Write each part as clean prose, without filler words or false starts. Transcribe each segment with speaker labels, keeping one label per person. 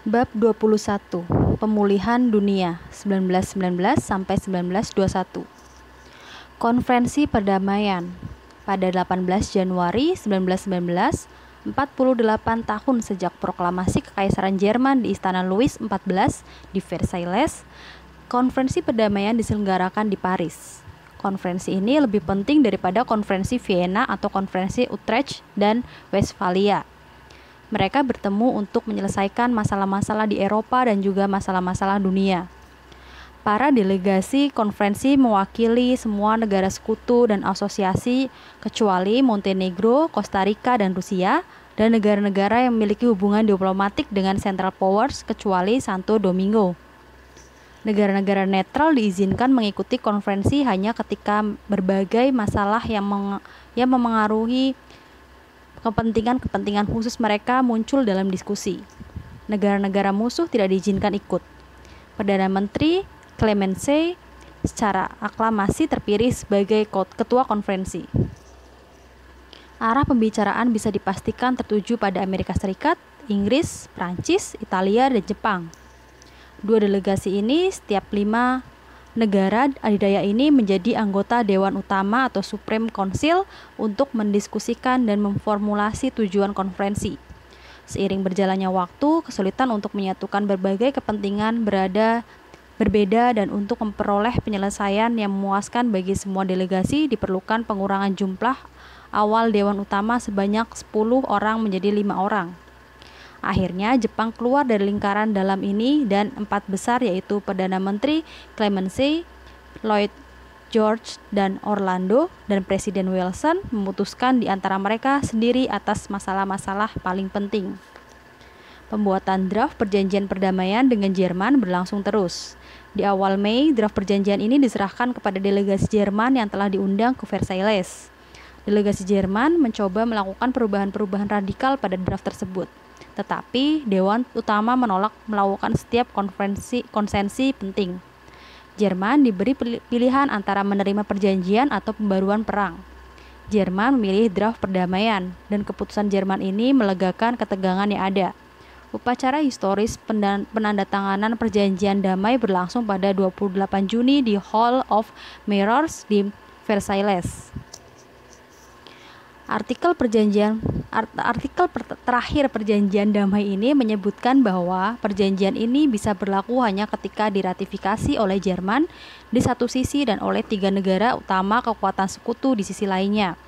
Speaker 1: Bab 21. Pemulihan Dunia 1919 sampai 1921. Konferensi Perdamaian pada 18 Januari 1919, 48 tahun sejak proklamasi Kekaisaran Jerman di Istana Louis XIV di Versailles. Konferensi perdamaian diselenggarakan di Paris. Konferensi ini lebih penting daripada konferensi Vienna atau konferensi Utrecht dan Westphalia. Mereka bertemu untuk menyelesaikan masalah-masalah di Eropa dan juga masalah-masalah dunia. Para delegasi konferensi mewakili semua negara sekutu dan asosiasi kecuali Montenegro, Costa Rica, dan Rusia, dan negara-negara yang memiliki hubungan diplomatik dengan Central Powers kecuali Santo Domingo. Negara-negara netral diizinkan mengikuti konferensi hanya ketika berbagai masalah yang memengaruhi kepentingan khusus mereka muncul dalam diskusi. Negara-negara musuh tidak diizinkan ikut. Perdana Menteri Clemenceau secara aklamasi terpilih sebagai ketua konferensi. Arah pembicaraan bisa dipastikan tertuju pada Amerika Serikat, Inggris, Prancis, Italia, dan Jepang. Dua delegasi ini, setiap 5 negara adidaya ini menjadi anggota Dewan Utama atau Supreme Council untuk mendiskusikan dan memformulasi tujuan konferensi. Seiring berjalannya waktu, kesulitan untuk menyatukan berbagai kepentingan berbeda dan untuk memperoleh penyelesaian yang memuaskan bagi semua delegasi diperlukan pengurangan jumlah awal Dewan Utama sebanyak 10 orang menjadi 5 orang. Akhirnya Jepang keluar dari lingkaran dalam ini dan 4 besar yaitu Perdana Menteri Clemenceau, Lloyd George, dan Orlando, dan Presiden Wilson memutuskan di antara mereka sendiri atas masalah-masalah paling penting. Pembuatan draft perjanjian perdamaian dengan Jerman berlangsung terus. Di awal Mei, draft perjanjian ini diserahkan kepada delegasi Jerman yang telah diundang ke Versailles. Delegasi Jerman mencoba melakukan perubahan-perubahan radikal pada draft tersebut. Tetapi Dewan Utama menolak melakukan setiap konsensi penting. Jerman diberi pilihan antara menerima perjanjian atau pembaruan perang. Jerman memilih draft perdamaian, dan keputusan Jerman ini melegakan ketegangan yang ada. Upacara historis penandatanganan perjanjian damai berlangsung pada 28 Juni di Hall of Mirrors di Versailles. Artikel terakhir perjanjian damai ini menyebutkan bahwa perjanjian ini bisa berlaku hanya ketika diratifikasi oleh Jerman di satu sisi dan oleh 3 negara utama kekuatan sekutu di sisi lainnya.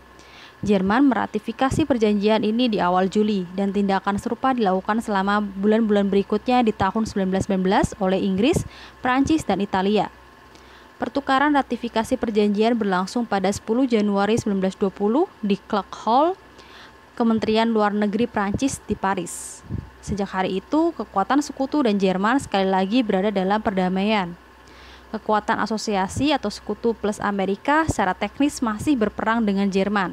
Speaker 1: Jerman meratifikasi perjanjian ini di awal Juli dan tindakan serupa dilakukan selama bulan-bulan berikutnya di tahun 1919 oleh Inggris, Prancis, dan Italia. Pertukaran ratifikasi perjanjian berlangsung pada 10 Januari 1920 di Clark Hall, Kementerian Luar Negeri Prancis di Paris. Sejak hari itu, kekuatan sekutu dan Jerman sekali lagi berada dalam perdamaian. Kekuatan asosiasi atau sekutu plus Amerika secara teknis masih berperang dengan Jerman.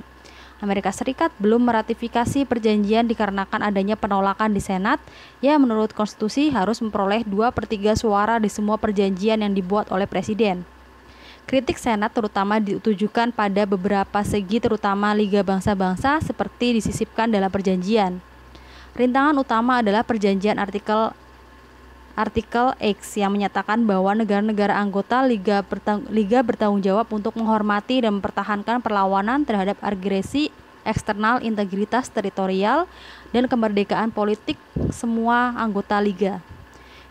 Speaker 1: Amerika Serikat belum meratifikasi perjanjian dikarenakan adanya penolakan di Senat yang menurut konstitusi harus memperoleh 2/3 suara di semua perjanjian yang dibuat oleh Presiden. Kritik Senat terutama ditujukan pada beberapa segi terutama Liga Bangsa-Bangsa seperti disisipkan dalam perjanjian. Rintangan utama adalah perjanjian artikel X yang menyatakan bahwa negara-negara anggota Liga bertanggung jawab untuk menghormati dan mempertahankan perlawanan terhadap agresi eksternal, integritas teritorial, dan kemerdekaan politik semua anggota Liga.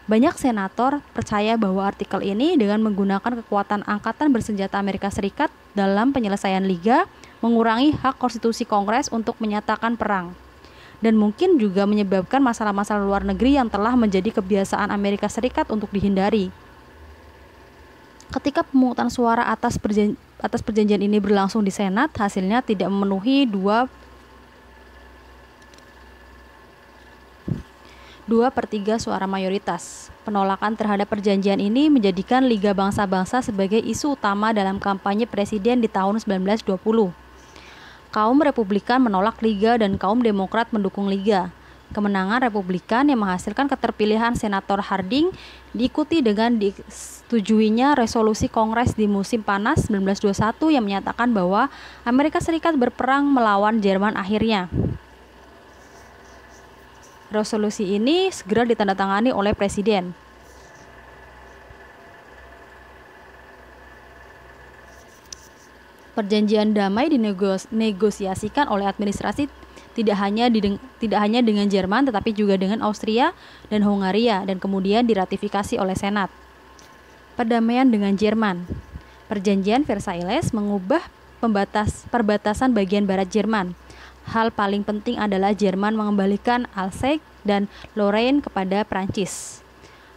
Speaker 1: Banyak senator percaya bahwa artikel ini dengan menggunakan kekuatan angkatan bersenjata Amerika Serikat dalam penyelesaian Liga mengurangi hak konstitusi Kongres untuk menyatakan perang, dan mungkin juga menyebabkan masalah-masalah luar negeri yang telah menjadi kebiasaan Amerika Serikat untuk dihindari. Ketika pemungutan suara atas perjanjian ini berlangsung di Senat, hasilnya tidak memenuhi 2/3 suara mayoritas. Penolakan terhadap perjanjian ini menjadikan Liga Bangsa-Bangsa sebagai isu utama dalam kampanye presiden di tahun 1920. Kaum Republikan menolak Liga dan kaum Demokrat mendukung Liga. Kemenangan Republikan yang menghasilkan keterpilihan Senator Harding diikuti dengan disetujuinya resolusi Kongres di musim panas 1921 yang menyatakan bahwa Amerika Serikat berperang melawan Jerman akhirnya. Resolusi ini segera ditandatangani oleh Presiden. Perjanjian damai dinegosiasikan oleh administrasi tidak hanya dengan Jerman tetapi juga dengan Austria dan Hungaria dan kemudian diratifikasi oleh Senat. Perdamaian dengan Jerman. Perjanjian Versailles mengubah perbatasan bagian barat Jerman. Hal paling penting adalah Jerman mengembalikan Alsace dan Lorraine kepada Prancis.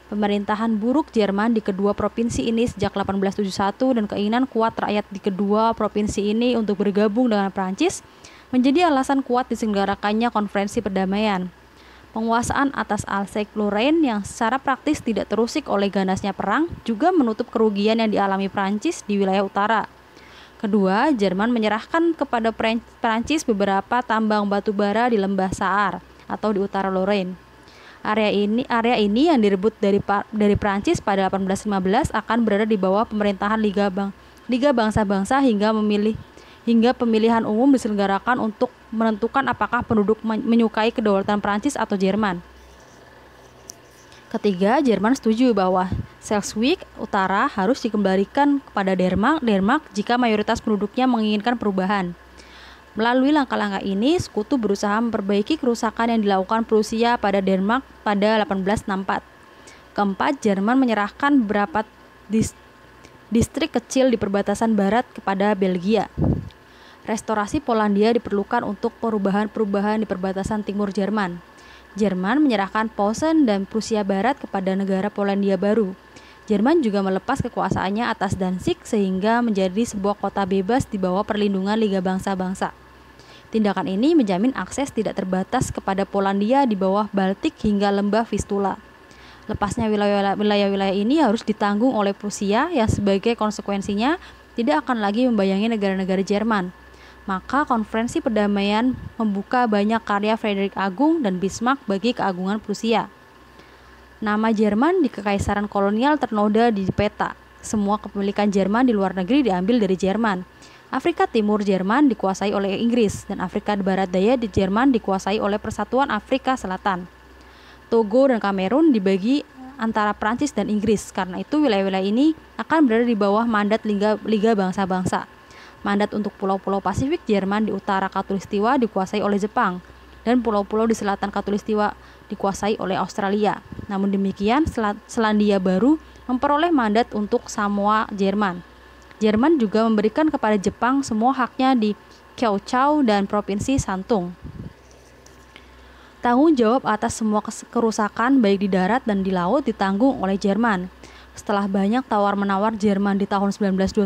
Speaker 1: Pemerintahan buruk Jerman di kedua provinsi ini sejak 1871 dan keinginan kuat rakyat di kedua provinsi ini untuk bergabung dengan Prancis menjadi alasan kuat diselenggarakannya konferensi perdamaian. Penguasaan atas Alsace-Lorraine yang secara praktis tidak terusik oleh ganasnya perang juga menutup kerugian yang dialami Prancis di wilayah utara. Kedua, Jerman menyerahkan kepada Prancis beberapa tambang batu bara di lembah Saar atau di utara Lorraine. Area ini yang direbut dari Prancis pada 1815 akan berada di bawah pemerintahan Liga Bangsa-Bangsa hingga pemilihan umum diselenggarakan untuk menentukan apakah penduduk menyukai kedaulatan Prancis atau Jerman. Ketiga, Jerman setuju bahwa Schleswig Utara harus dikembalikan kepada Denmark jika mayoritas penduduknya menginginkan perubahan. Melalui langkah-langkah ini, sekutu berusaha memperbaiki kerusakan yang dilakukan Prusia pada Denmark pada 1864. Keempat, Jerman menyerahkan beberapa distrik kecil di perbatasan barat kepada Belgia. Restorasi Polandia diperlukan untuk perubahan-perubahan di perbatasan timur Jerman. Jerman menyerahkan Posen dan Prusia Barat kepada negara Polandia baru. Jerman juga melepas kekuasaannya atas Danzig sehingga menjadi sebuah kota bebas di bawah perlindungan Liga Bangsa-Bangsa. Tindakan ini menjamin akses tidak terbatas kepada Polandia di bawah Baltik hingga lembah Vistula. Lepasnya wilayah-wilayah ini harus ditanggung oleh Prusia yang sebagai konsekuensinya tidak akan lagi membayangi negara-negara Jerman. Maka konferensi perdamaian membuka banyak karya Frederick Agung dan Bismarck bagi keagungan Prusia. Nama Jerman di kekaisaran kolonial ternoda di peta. Semua kepemilikan Jerman di luar negeri diambil dari Jerman. Afrika Timur Jerman dikuasai oleh Inggris dan Afrika Barat Daya di Jerman dikuasai oleh Persatuan Afrika Selatan. Togo dan Kamerun dibagi antara Prancis dan Inggris. Karena itu wilayah-wilayah ini akan berada di bawah mandat Liga Bangsa-Bangsa. Mandat untuk pulau-pulau Pasifik Jerman di utara Khatulistiwa dikuasai oleh Jepang dan pulau-pulau di selatan Khatulistiwa dikuasai oleh Australia. Namun demikian, Selandia Baru memperoleh mandat untuk Samoa Jerman. Jerman juga memberikan kepada Jepang semua haknya di Kiautschou dan Provinsi Santung. Tanggung jawab atas semua kerusakan baik di darat dan di laut ditanggung oleh Jerman. Setelah banyak tawar-menawar, Jerman di tahun 1921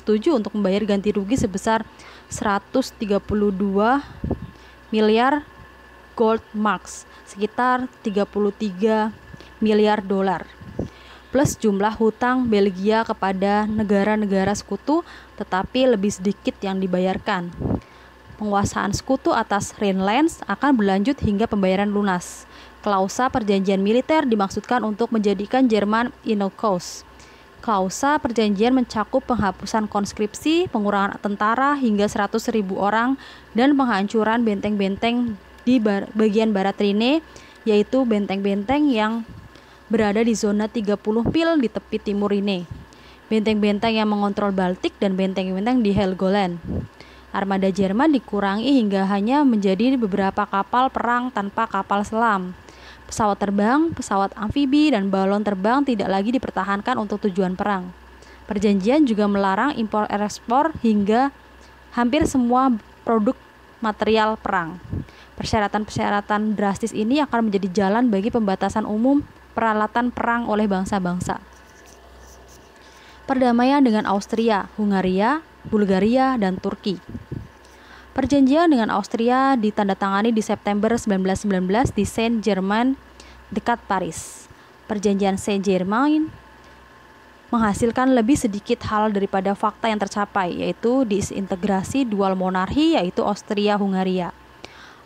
Speaker 1: setuju untuk membayar ganti rugi sebesar 132 miliar gold marks, sekitar 33 miliar dolar, plus jumlah hutang Belgia kepada negara-negara sekutu, tetapi lebih sedikit yang dibayarkan. Penguasaan sekutu atas Rhineland akan berlanjut hingga pembayaran lunas. Klausa perjanjian militer dimaksudkan untuk menjadikan Jerman innocuous. Klausa perjanjian mencakup penghapusan konskripsi, pengurangan tentara hingga 100.000 orang, dan penghancuran benteng-benteng di bagian barat Rhine, yaitu benteng-benteng yang berada di zona 30 mil di tepi timur Rhine, benteng-benteng yang mengontrol Baltik, dan benteng-benteng di Helgoland. Armada Jerman dikurangi hingga hanya menjadi beberapa kapal perang tanpa kapal selam. Pesawat terbang, pesawat amfibi, dan balon terbang tidak lagi dipertahankan untuk tujuan perang. Perjanjian juga melarang impor-ekspor hingga hampir semua produk material perang. Persyaratan-persyaratan drastis ini akan menjadi jalan bagi pembatasan umum peralatan perang oleh bangsa-bangsa. Perdamaian dengan Austria, Hungaria, Bulgaria, dan Turki. Perjanjian dengan Austria ditandatangani di September 1919 di Saint-Germain dekat Paris. Perjanjian Saint-Germain menghasilkan lebih sedikit hal daripada fakta yang tercapai, yaitu disintegrasi dual monarki, yaitu Austria-Hungaria.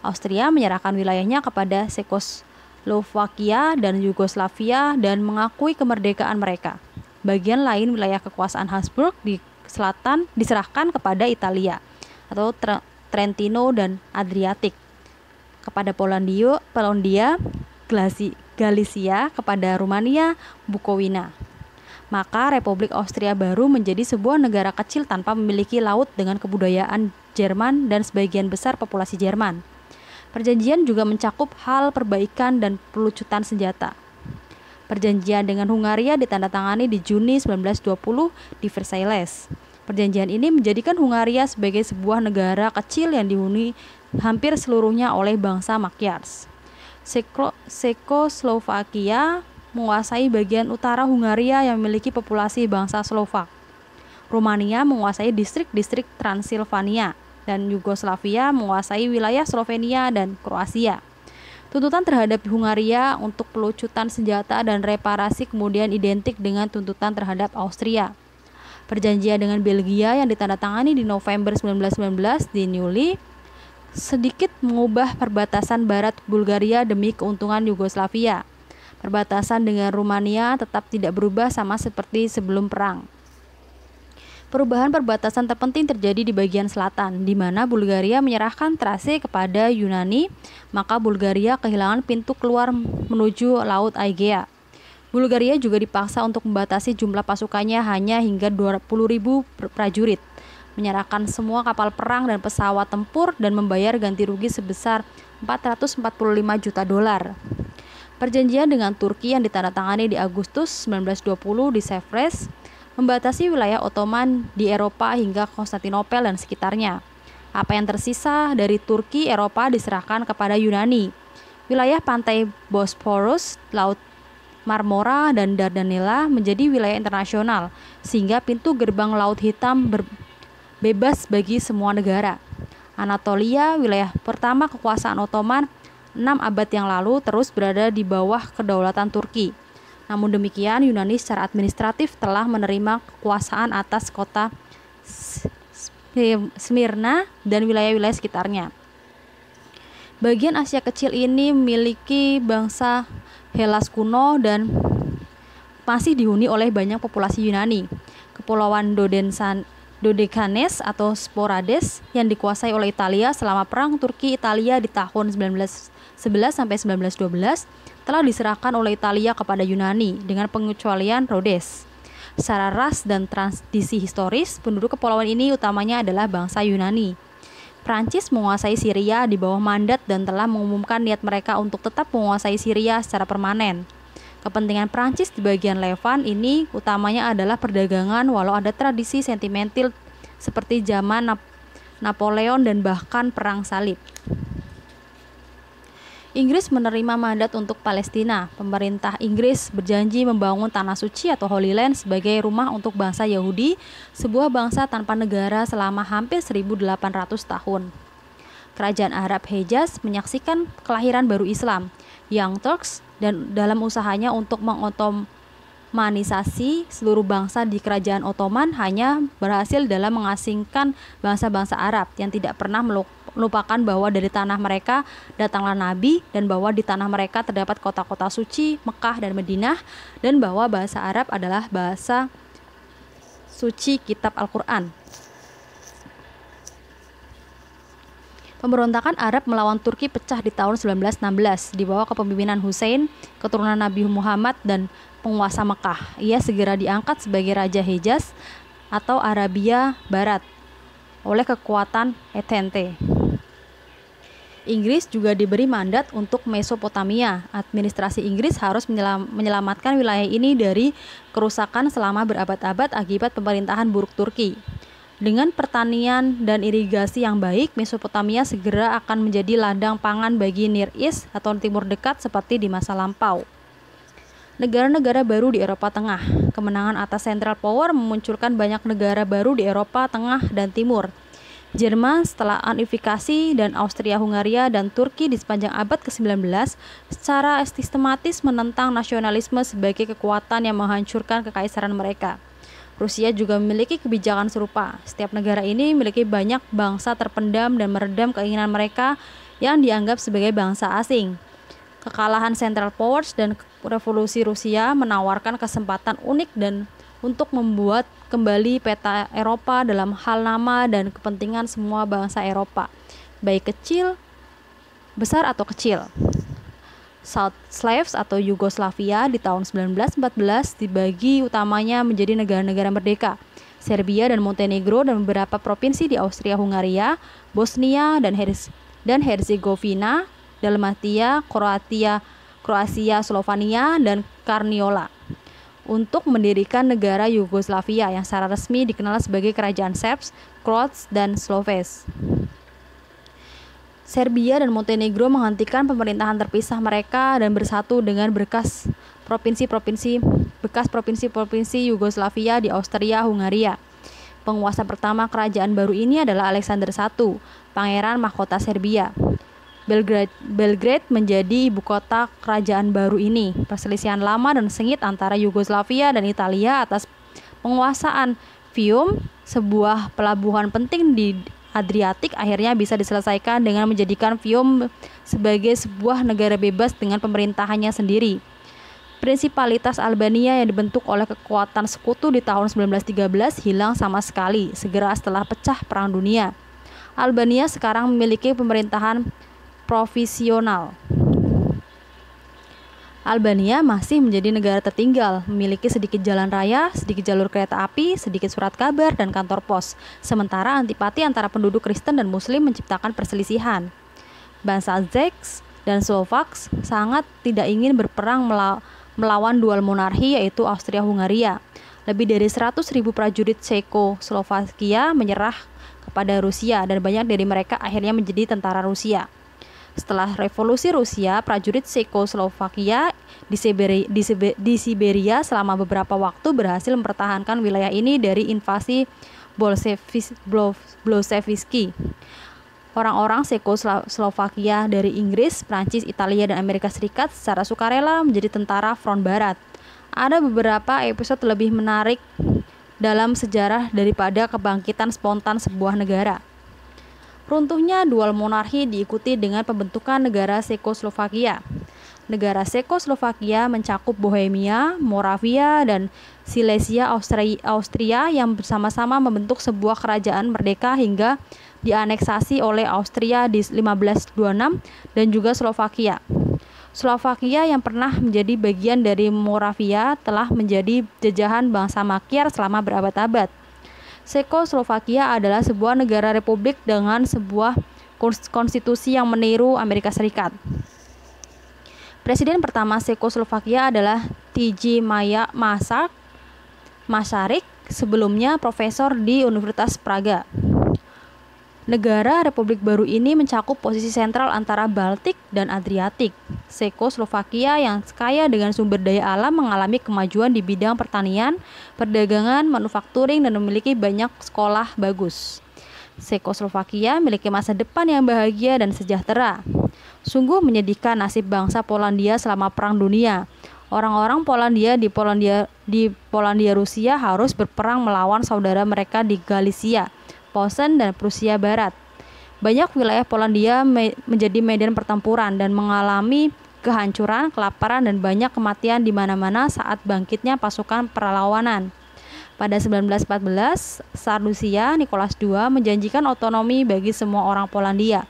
Speaker 1: Austria menyerahkan wilayahnya kepada Cekoslovakia dan Yugoslavia dan mengakui kemerdekaan mereka. Bagian lain wilayah kekuasaan Habsburg di selatan diserahkan kepada Italia atau Trentino dan Adriatik. kepada Polandia, Galicia kepada Rumania, Bukowina. Maka Republik Austria baru menjadi sebuah negara kecil tanpa memiliki laut dengan kebudayaan Jerman dan sebagian besar populasi Jerman. Perjanjian juga mencakup hal perbaikan dan pelucutan senjata. Perjanjian dengan Hungaria ditandatangani di Juni 1920 di Versailles. Perjanjian ini menjadikan Hungaria sebagai sebuah negara kecil yang dihuni hampir seluruhnya oleh bangsa Magyars. Cekoslovakia menguasai bagian utara Hungaria yang memiliki populasi bangsa Slovak. Rumania menguasai distrik-distrik Transilvania dan Yugoslavia menguasai wilayah Slovenia dan Kroasia. Tuntutan terhadap Hungaria untuk pelucutan senjata dan reparasi kemudian identik dengan tuntutan terhadap Austria. Perjanjian dengan Belgia yang ditandatangani di November 1919 di Neuilly sedikit mengubah perbatasan barat Bulgaria demi keuntungan Yugoslavia. Perbatasan dengan Rumania tetap tidak berubah sama seperti sebelum perang. Perubahan perbatasan terpenting terjadi di bagian selatan, di mana Bulgaria menyerahkan Thrace kepada Yunani, maka Bulgaria kehilangan pintu keluar menuju Laut Aegea. Bulgaria juga dipaksa untuk membatasi jumlah pasukannya hanya hingga 20.000 prajurit, menyerahkan semua kapal perang dan pesawat tempur dan membayar ganti rugi sebesar $445 juta. Perjanjian dengan Turki yang ditandatangani di Agustus 1920 di Sevres membatasi wilayah Ottoman di Eropa hingga Konstantinopel dan sekitarnya. Apa yang tersisa dari Turki Eropa diserahkan kepada Yunani. Wilayah pantai Bosporus, Laut Marmora, dan Dardanella menjadi wilayah internasional, sehingga pintu gerbang Laut Hitam bebas bagi semua negara. Anatolia, wilayah pertama kekuasaan Ottoman 6 abad yang lalu, terus berada di bawah kedaulatan Turki. Namun demikian, Yunani secara administratif telah menerima kekuasaan atas kota Smyrna dan wilayah-wilayah sekitarnya. Bagian Asia kecil ini memiliki bangsa Hellas kuno dan masih dihuni oleh banyak populasi Yunani. Kepulauan Dodekanes atau Sporades yang dikuasai oleh Italia selama Perang Turki-Italia di tahun 1911 sampai 1912 telah diserahkan oleh Italia kepada Yunani dengan pengecualian Rhodes. Secara ras dan tradisi historis, penduduk kepulauan ini utamanya adalah bangsa Yunani. Prancis menguasai Syria di bawah mandat dan telah mengumumkan niat mereka untuk tetap menguasai Syria secara permanen. Kepentingan Prancis di bagian Levant ini utamanya adalah perdagangan, walau ada tradisi sentimental seperti zaman Napoleon dan bahkan Perang Salib. Inggris menerima mandat untuk Palestina. Pemerintah Inggris berjanji membangun Tanah Suci atau Holy Land sebagai rumah untuk bangsa Yahudi, sebuah bangsa tanpa negara selama hampir 1.800 tahun. Kerajaan Arab Hejaz menyaksikan kelahiran baru Islam, Young Turks, dan dalam usahanya untuk mengotomanisasi seluruh bangsa di Kerajaan Ottoman hanya berhasil dalam mengasingkan bangsa-bangsa Arab yang tidak pernah melupakan bahwa dari tanah mereka datanglah Nabi dan bahwa di tanah mereka terdapat kota-kota suci Mekah dan Madinah dan bahwa bahasa Arab adalah bahasa suci kitab Al-Quran. Pemberontakan Arab melawan Turki pecah di tahun 1916 di bawah kepemimpinan Hussein, keturunan Nabi Muhammad dan penguasa Mekah. Ia segera diangkat sebagai Raja Hejaz atau Arabia Barat oleh kekuatan Entente. Inggris juga diberi mandat untuk Mesopotamia. Administrasi Inggris harus menyelamatkan wilayah ini dari kerusakan selama berabad-abad akibat pemerintahan buruk Turki. Dengan pertanian dan irigasi yang baik, Mesopotamia segera akan menjadi ladang pangan bagi Near East atau Timur Dekat seperti di masa lampau. Negara-negara baru di Eropa Tengah. Kemenangan atas Central Power memunculkan banyak negara baru di Eropa Tengah dan Timur. Jerman setelah unifikasi dan Austria-Hungaria dan Turki di sepanjang abad ke-19 secara sistematis menentang nasionalisme sebagai kekuatan yang menghancurkan kekaisaran mereka. Rusia juga memiliki kebijakan serupa. Setiap negara ini memiliki banyak bangsa terpendam dan meredam keinginan mereka yang dianggap sebagai bangsa asing. Kekalahan Central Powers dan revolusi Rusia menawarkan kesempatan unik dan untuk membuat kembali peta Eropa dalam hal nama dan kepentingan semua bangsa Eropa, baik kecil besar atau kecil. South Slaves atau Yugoslavia di tahun 1914 dibagi utamanya menjadi negara-negara merdeka. Serbia dan Montenegro dan beberapa provinsi di Austria-Hungaria, Bosnia dan Herzegovina, Dalmatia, Kroasia, Slovenia, dan Karniola untuk mendirikan negara Yugoslavia yang secara resmi dikenal sebagai Kerajaan Serbs, Kroats, dan Sloves. Serbia dan Montenegro menghentikan pemerintahan terpisah mereka dan bersatu dengan bekas provinsi-provinsi Yugoslavia di Austria-Hungaria. Penguasa pertama kerajaan baru ini adalah Alexander I, Pangeran Mahkota Serbia. Belgrade menjadi ibu kota kerajaan baru ini. Perselisihan lama dan sengit antara Yugoslavia dan Italia atas penguasaan Fium, sebuah pelabuhan penting di Adriatik, akhirnya bisa diselesaikan dengan menjadikan Fium sebagai sebuah negara bebas dengan pemerintahannya sendiri. Prinsipalitas Albania yang dibentuk oleh kekuatan sekutu di tahun 1913 hilang sama sekali segera setelah pecah Perang Dunia. Albania sekarang memiliki pemerintahan provisional. Albania masih menjadi negara tertinggal, memiliki sedikit jalan raya, sedikit jalur kereta api, sedikit surat kabar, dan kantor pos. Sementara antipati antara penduduk Kristen dan Muslim menciptakan perselisihan. Bangsa Czech dan Slovaks sangat tidak ingin berperang melawan dual monarki yaitu Austria-Hungaria. Lebih dari 100.000 prajurit Cekoslovakia menyerah kepada Rusia dan banyak dari mereka akhirnya menjadi tentara Rusia. Setelah revolusi Rusia, prajurit Cekoslovakia di Siberia selama beberapa waktu berhasil mempertahankan wilayah ini dari invasi Bolsheviki. Orang-orang Cekoslovakia dari Inggris, Prancis, Italia, dan Amerika Serikat secara sukarela menjadi tentara Front Barat. Ada beberapa episode lebih menarik dalam sejarah daripada kebangkitan spontan sebuah negara. Runtuhnya dual monarki diikuti dengan pembentukan negara Cekoslovakia. Negara Cekoslovakia mencakup Bohemia, Moravia, dan Silesia Austria yang bersama-sama membentuk sebuah kerajaan merdeka hingga dianeksasi oleh Austria di 1526 dan juga Slovakia. Slovakia yang pernah menjadi bagian dari Moravia telah menjadi jajahan bangsa Makiar selama berabad-abad. Cekoslovakia adalah sebuah negara republik dengan sebuah konstitusi yang meniru Amerika Serikat. Presiden pertama Cekoslovakia adalah T.J. Masaryk, sebelumnya profesor di Universitas Praga. Negara republik baru ini mencakup posisi sentral antara Baltik dan Adriatik. Cekoslovakia yang kaya dengan sumber daya alam mengalami kemajuan di bidang pertanian, perdagangan, manufakturing, dan memiliki banyak sekolah bagus. Cekoslovakia memiliki masa depan yang bahagia dan sejahtera. Sungguh menyedihkan nasib bangsa Polandia selama Perang Dunia. Orang-orang Polandia di Polandia Rusia harus berperang melawan saudara mereka di Galicia, Posen, dan Prusia Barat. Banyak wilayah Polandia menjadi medan pertempuran dan mengalami kehancuran, kelaparan, dan banyak kematian di mana-mana saat bangkitnya pasukan perlawanan. Pada 1914, Tsar Rusia Nicholas II menjanjikan otonomi bagi semua orang Polandia,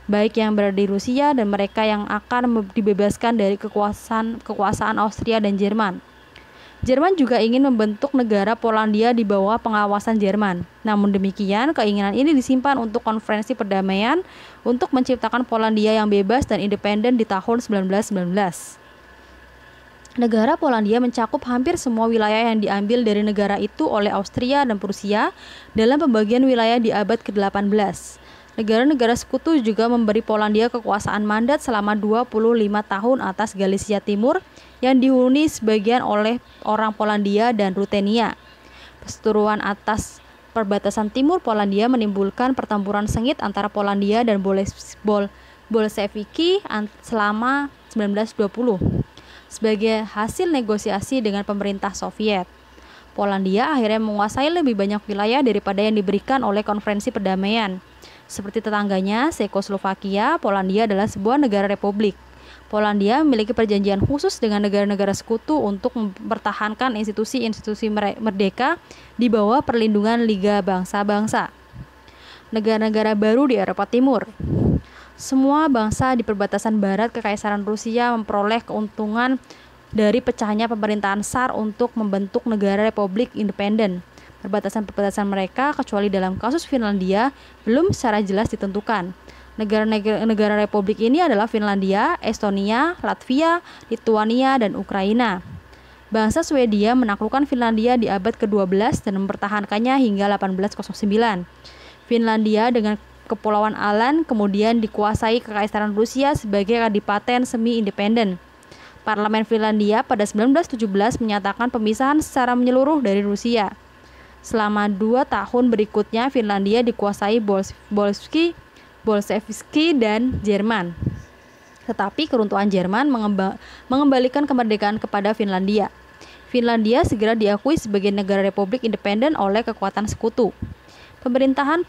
Speaker 1: baik yang berada di Rusia dan mereka yang akan dibebaskan dari kekuasaan Austria dan Jerman. Jerman juga ingin membentuk negara Polandia di bawah pengawasan Jerman. Namun demikian, keinginan ini disimpan untuk konferensi perdamaian untuk menciptakan Polandia yang bebas dan independen di tahun 1919. Negara Polandia mencakup hampir semua wilayah yang diambil dari negara itu oleh Austria dan Prusia dalam pembagian wilayah di abad ke-18. Negara-negara sekutu juga memberi Polandia kekuasaan mandat selama 25 tahun atas Galicia Timur yang dihuni sebagian oleh orang Polandia dan Rutenia. Perseteruan atas perbatasan timur Polandia menimbulkan pertempuran sengit antara Polandia dan Bolsheviki selama 1920. Sebagai hasil negosiasi dengan pemerintah Soviet, Polandia akhirnya menguasai lebih banyak wilayah daripada yang diberikan oleh konferensi perdamaian. Seperti tetangganya, Cekoslovakia, Polandia adalah sebuah negara republik. Polandia memiliki perjanjian khusus dengan negara-negara sekutu untuk mempertahankan institusi-institusi merdeka di bawah perlindungan Liga Bangsa-Bangsa. Negara-negara baru di Eropa Timur. Semua bangsa di perbatasan barat Kekaisaran Rusia memperoleh keuntungan dari pecahnya pemerintahan Tsar untuk membentuk negara republik independen. Perbatasan-perbatasan mereka, kecuali dalam kasus Finlandia, belum secara jelas ditentukan. Negara republik ini adalah Finlandia, Estonia, Latvia, Lituania, dan Ukraina. Bangsa Swedia menaklukkan Finlandia di abad ke-12 dan mempertahankannya hingga 1809. Finlandia dengan Kepulauan Aland kemudian dikuasai Kekaisaran Rusia sebagai kadipaten semi-independen. Parlemen Finlandia pada 1917 menyatakan pemisahan secara menyeluruh dari Rusia. Selama 2 tahun berikutnya Finlandia dikuasai Bolsheviki dan Jerman. Tetapi keruntuhan Jerman mengembalikan kemerdekaan kepada Finlandia. Finlandia segera diakui sebagai negara republik independen oleh kekuatan sekutu. Pemerintahan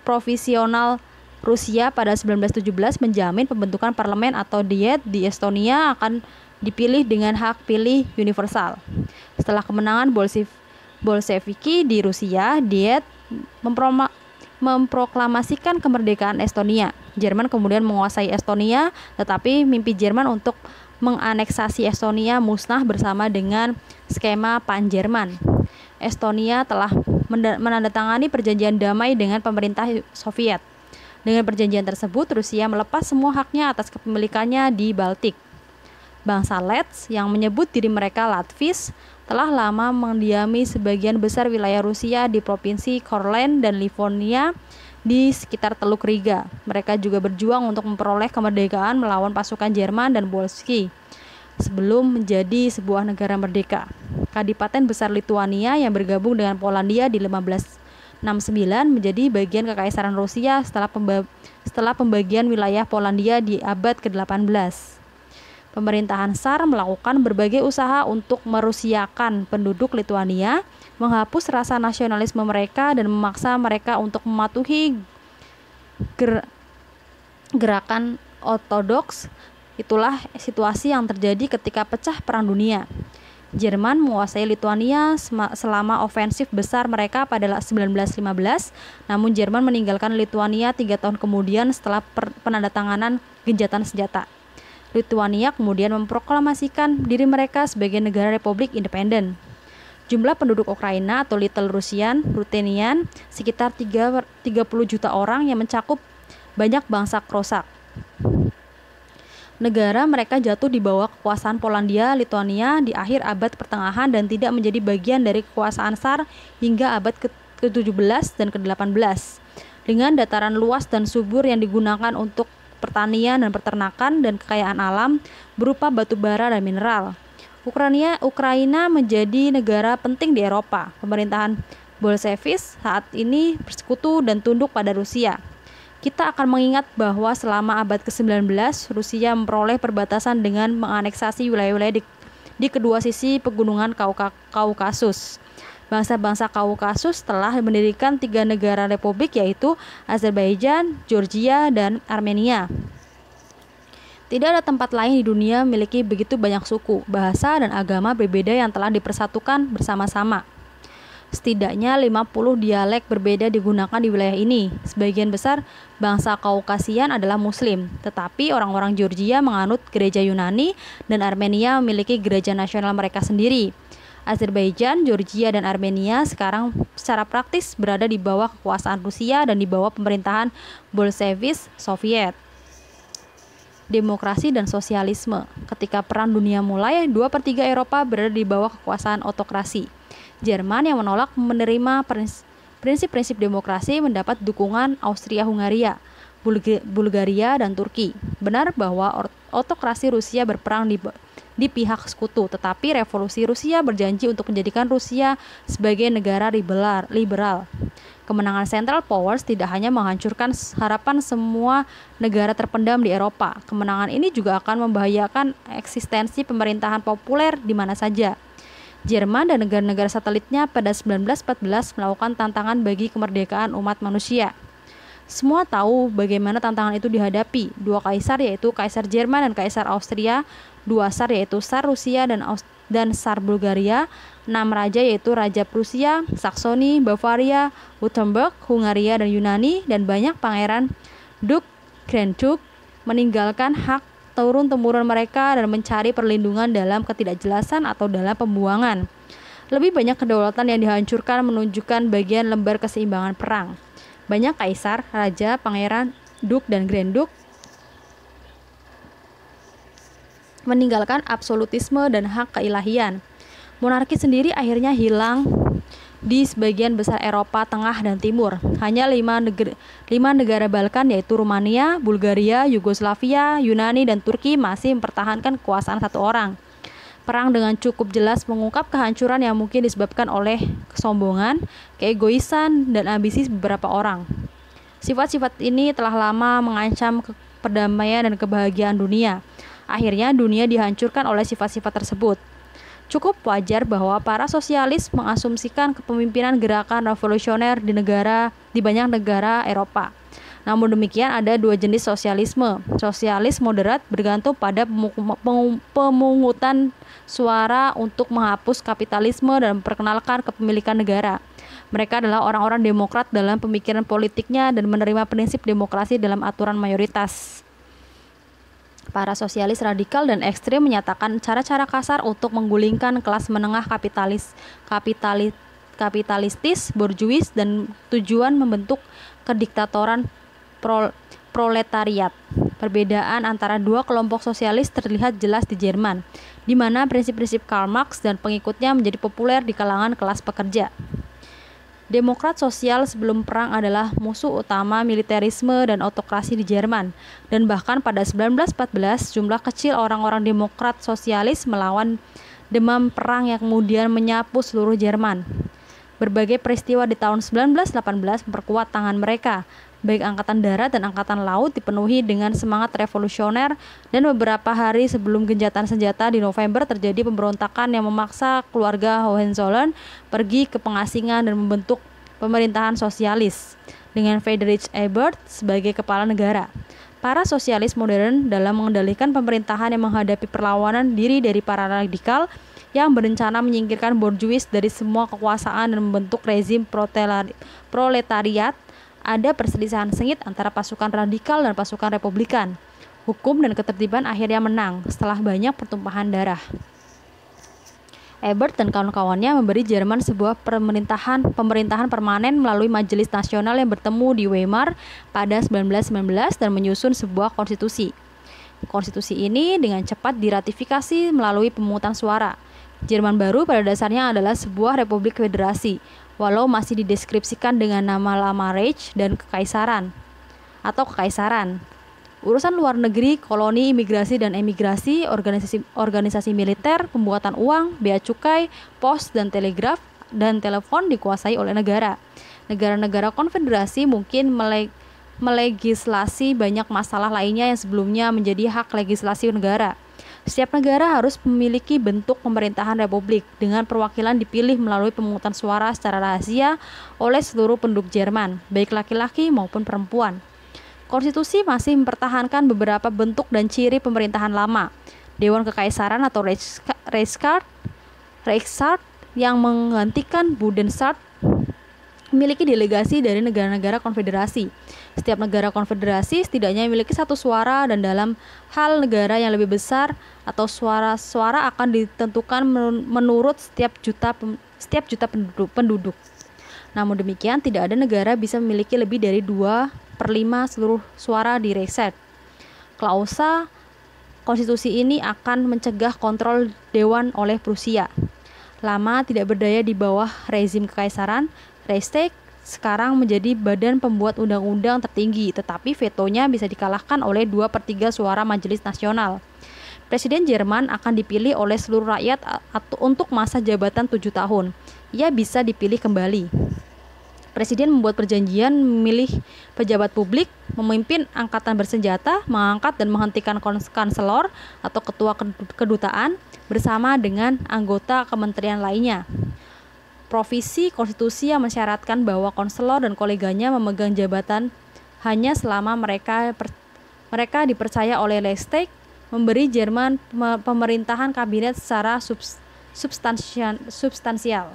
Speaker 1: provisional Rusia pada 1917 menjamin pembentukan parlemen atau Diet di Estonia akan dipilih dengan hak pilih universal. Setelah kemenangan Bolsheviki di Rusia, Diet memproklamasikan kemerdekaan Estonia. Jerman kemudian menguasai Estonia, tetapi mimpi Jerman untuk menganeksasi Estonia musnah bersama dengan skema Pan-Jerman. Estonia telah menandatangani perjanjian damai dengan pemerintah Soviet. Dengan perjanjian tersebut, Rusia melepas semua haknya atas kepemilikannya di Baltik. Bangsa Lets yang menyebut diri mereka Latvis telah lama mendiami sebagian besar wilayah Rusia di provinsi Courland dan Livonia di sekitar Teluk Riga. Mereka juga berjuang untuk memperoleh kemerdekaan melawan pasukan Jerman dan Bolsheviki sebelum menjadi sebuah negara merdeka. Kadipaten besar Lituania yang bergabung dengan Polandia di 1569 menjadi bagian Kekaisaran Rusia setelah pembagian wilayah Polandia di abad ke-18. Pemerintahan Tsar melakukan berbagai usaha untuk merusiakan penduduk Lituania, menghapus rasa nasionalisme mereka dan memaksa mereka untuk mematuhi gerakan ortodoks. Itulah situasi yang terjadi ketika pecah Perang Dunia. Jerman menguasai Lituania selama ofensif besar mereka pada 1915, namun Jerman meninggalkan Lituania 3 tahun kemudian setelah penandatanganan gencatan senjata. Lituania kemudian memproklamasikan diri mereka sebagai negara republik independen. Jumlah penduduk Ukraina atau Little Ruthenian sekitar 30 juta orang yang mencakup banyak bangsa Krosak. Negara mereka jatuh di bawah kekuasaan Polandia Lituania di akhir abad pertengahan dan tidak menjadi bagian dari kekuasaan Tsar hingga abad ke-17 dan ke-18. Dengan dataran luas dan subur yang digunakan untuk pertanian dan peternakan dan kekayaan alam berupa batu bara dan mineral. Ukraina menjadi negara penting di Eropa. Pemerintahan Bolshevis saat ini bersekutu dan tunduk pada Rusia. Kita akan mengingat bahwa selama abad ke-19 Rusia memperoleh perbatasan dengan menganeksasi wilayah-wilayah di kedua sisi pegunungan Kaukasus. Bangsa-bangsa Kaukasus telah mendirikan 3 negara republik yaitu Azerbaijan, Georgia, dan Armenia. Tidak ada tempat lain di dunia memiliki begitu banyak suku, bahasa, dan agama berbeda yang telah dipersatukan bersama-sama. Setidaknya 50 dialek berbeda digunakan di wilayah ini. Sebagian besar bangsa Kaukasian adalah Muslim, tetapi orang-orang Georgia menganut gereja Yunani dan Armenia memiliki gereja nasional mereka sendiri. Azerbaijan, Georgia, dan Armenia sekarang secara praktis berada di bawah kekuasaan Rusia dan di bawah pemerintahan Bolshevis Soviet. Demokrasi dan sosialisme. Ketika Perang Dunia mulai, 2/3 Eropa berada di bawah kekuasaan otokrasi. Jerman yang menolak menerima prinsip-prinsip demokrasi mendapat dukungan Austria-Hungaria, Bulgaria, dan Turki. Benar bahwa otokrasi Rusia berperang di pihak sekutu, tetapi revolusi Rusia berjanji untuk menjadikan Rusia sebagai negara liberal. Kemenangan Central Powers tidak hanya menghancurkan harapan semua negara terpendam di Eropa. Kemenangan ini juga akan membahayakan eksistensi pemerintahan populer di mana saja. Jerman dan negara-negara satelitnya pada 1914 melakukan tantangan bagi kemerdekaan umat manusia. Semua tahu bagaimana tantangan itu dihadapi. 2 kaisar yaitu Kaisar Jerman dan Kaisar Austria, 2 tsar yaitu Tsar Rusia dan Tsar Bulgaria, 6 raja yaitu Raja Prusia, Saksoni, Bavaria, Württemberg, Hungaria, dan Yunani, dan banyak pangeran, duk, Grand Duke meninggalkan hak turun-temurun mereka dan mencari perlindungan dalam ketidakjelasan atau dalam pembuangan. Lebih banyak kedaulatan yang dihancurkan menunjukkan bagian lembar keseimbangan perang. Banyak kaisar, raja, pangeran, duke, dan grand duke meninggalkan absolutisme dan hak keilahian. Monarki sendiri akhirnya hilang di sebagian besar Eropa Tengah dan Timur. Hanya 5 negara Balkan yaitu Rumania, Bulgaria, Yugoslavia, Yunani, dan Turki masih mempertahankan kekuasaan satu orang. Perang dengan cukup jelas mengungkap kehancuran yang mungkin disebabkan oleh kesombongan, keegoisan, dan ambisi beberapa orang. Sifat-sifat ini telah lama mengancam perdamaian dan kebahagiaan dunia. Akhirnya dunia dihancurkan oleh sifat-sifat tersebut. Cukup wajar bahwa para sosialis mengasumsikan kepemimpinan gerakan revolusioner di banyak negara Eropa. Namun demikian ada dua jenis sosialisme. Sosialis moderat bergantung pada pemungutan suara untuk menghapus kapitalisme dan memperkenalkan kepemilikan negara. Mereka adalah orang-orang demokrat dalam pemikiran politiknya dan menerima prinsip demokrasi dalam aturan mayoritas. Para sosialis radikal dan ekstrem menyatakan cara-cara kasar untuk menggulingkan kelas menengah kapitalistis, borjuis, dan tujuan membentuk kediktatoran proletariat. Perbedaan antara dua kelompok sosialis terlihat jelas di Jerman, di mana prinsip-prinsip Karl Marx dan pengikutnya menjadi populer di kalangan kelas pekerja. Demokrat sosial sebelum perang adalah musuh utama militerisme dan autokrasi di Jerman, dan bahkan pada 1914 jumlah kecil orang-orang demokrat sosialis melawan demam perang yang kemudian menyapu seluruh Jerman. Berbagai peristiwa di tahun 1918 memperkuat tangan mereka, baik Angkatan Darat dan Angkatan Laut dipenuhi dengan semangat revolusioner, dan beberapa hari sebelum gencatan senjata di November terjadi pemberontakan yang memaksa keluarga Hohenzollern pergi ke pengasingan dan membentuk pemerintahan sosialis dengan Friedrich Ebert sebagai kepala negara. Para sosialis modern dalam mengendalikan pemerintahan yang menghadapi perlawanan diri dari para radikal yang berencana menyingkirkan borjuis dari semua kekuasaan dan membentuk rezim proletariat. Ada perselisihan sengit antara pasukan radikal dan pasukan republikan. Hukum dan ketertiban akhirnya menang setelah banyak pertumpahan darah. Ebert dan kawan-kawannya memberi Jerman sebuah pemerintahan permanen melalui Majelis Nasional yang bertemu di Weimar pada 1919 dan menyusun sebuah konstitusi. Konstitusi ini dengan cepat diratifikasi melalui pemungutan suara. Jerman baru pada dasarnya adalah sebuah republik federasi, walau masih dideskripsikan dengan nama-nama Reich dan kekaisaran. Urusan luar negeri, koloni, imigrasi dan emigrasi, organisasi militer, pembuatan uang, bea cukai, pos dan telegraf dan telepon dikuasai oleh negara. Negara-negara konfederasi mungkin melegislasi banyak masalah lainnya yang sebelumnya menjadi hak legislasi negara. Setiap negara harus memiliki bentuk pemerintahan republik dengan perwakilan dipilih melalui pemungutan suara secara rahasia oleh seluruh penduduk Jerman, baik laki-laki maupun perempuan. Konstitusi masih mempertahankan beberapa bentuk dan ciri pemerintahan lama. Dewan Kekaisaran atau Reichsrat yang menggantikan Bundesrat memiliki delegasi dari negara-negara konfederasi. Setiap negara konfederasi setidaknya memiliki satu suara, dan dalam hal negara yang lebih besar atau suara akan ditentukan menurut setiap juta penduduk. Namun demikian, tidak ada negara bisa memiliki lebih dari 2/5 seluruh suara di Reichsrat. Klausa konstitusi ini akan mencegah kontrol dewan oleh Prusia. Lama tidak berdaya di bawah rezim kekaisaran, Reichstag sekarang menjadi badan pembuat undang-undang tertinggi, tetapi vetonya bisa dikalahkan oleh 2/3 suara Majelis Nasional. Presiden Jerman akan dipilih oleh seluruh rakyat untuk masa jabatan 7 tahun. Ia bisa dipilih kembali. Presiden membuat perjanjian memilih pejabat publik, memimpin angkatan bersenjata, mengangkat dan menghentikan kanselor atau ketua kedutaan bersama dengan anggota kementerian lainnya. Provisi konstitusi yang mensyaratkan bahwa konselor dan koleganya memegang jabatan hanya selama mereka dipercaya oleh Reichstag, memberi Jerman pemerintahan kabinet secara substansial.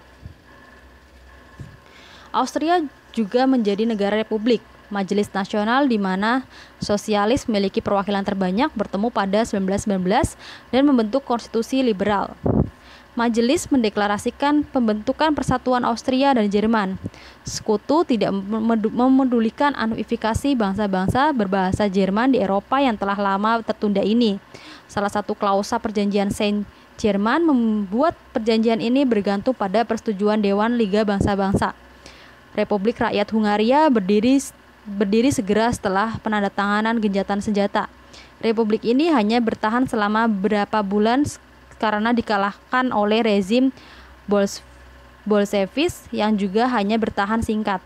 Speaker 1: Austria juga menjadi negara republik. Majelis Nasional di mana sosialis memiliki perwakilan terbanyak bertemu pada 1919 dan membentuk konstitusi liberal. Majelis mendeklarasikan pembentukan persatuan Austria dan Jerman. Sekutu tidak memedulikan unifikasi bangsa-bangsa berbahasa Jerman di Eropa yang telah lama tertunda ini. Salah satu klausa perjanjian Saint-Germain membuat perjanjian ini bergantung pada persetujuan Dewan Liga Bangsa-Bangsa. Republik Rakyat Hungaria berdiri segera setelah penandatanganan gencatan senjata. Republik ini hanya bertahan selama beberapa bulan karena dikalahkan oleh rezim Bolshevis yang juga hanya bertahan singkat.